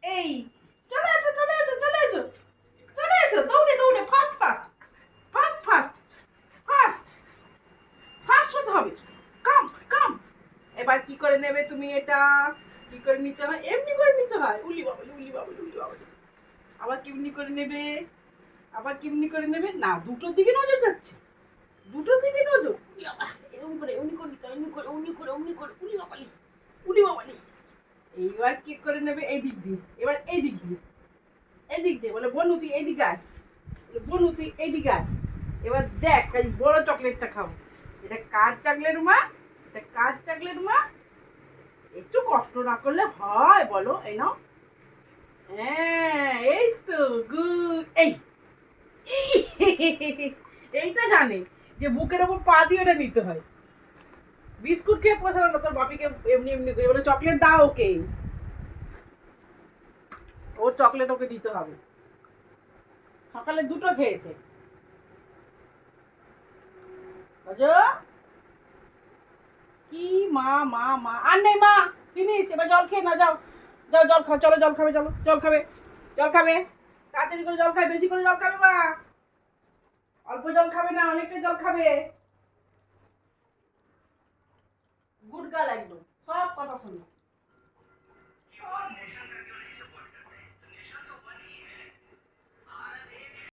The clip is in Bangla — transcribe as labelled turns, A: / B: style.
A: এই চলে এসো চলে এসো চলে এসো চলে এসো দৌড়ে দৌড়ে fast fast fast fast fast fast হতে হবে। কাম কাম। এবার কি করে নেবে তুমি এটা? কি করে নিতে হয়? এমনি করে নিতে হয়। উলি বাবলি উলি বাবলি উলি বাবলি। আবার কেমনি করে নেবে? আবার কেমনি করে নেবে? না দুটোর দিকে নজর যাচ্ছে, দুটোর দিকে নজর। উলি বাবা, এরকম করে এমনি করে নিতে হয়, এমনি করে অমনি করে অমনি করে উলি বাবালি উলি বাবালি। এইবার কি করে নেবে? এই দিক দিয়ে, এবার এই দিক দিয়ে, এই দিক দিয়ে বলে বনু তুই এই দিকে আয়, বনু তুই এই দিকে আয়। এবার দেখ এই বড় চকলেটটা খাবো। এটা কার চকলেট মা? এটা কার চকলেট মা? একটু কষ্ট না করলে হয় বলো? এই নাও। হ্যাঁ এই তো গুড। এই এইটা জানে যে বুকের ওপর পা দিয়ে ওটা নিতে হয়। বিস্কুট খেয়ে পোষানো না তোর বাপিকে এমনি এমনি করে বলে চকলেট দাও ওকে, ওর চকলেট ওকে দিতে হবে। সকালে দুটো খেয়েছে। কি মা মা মা আর নেই মা, ফিনিশ। এবার জল খেয়ে না, যাও যাও জল খাও, চলো জল খাবে, চলো জল খাবে, জল খাবে, তাড়াতাড়ি করে জল খাবে, বেশি করে জল খাবে মা, অল্প জল খাবে না, অনেকটা জল খাবে। গুড গার্ল একদম, সব কথা শুনি।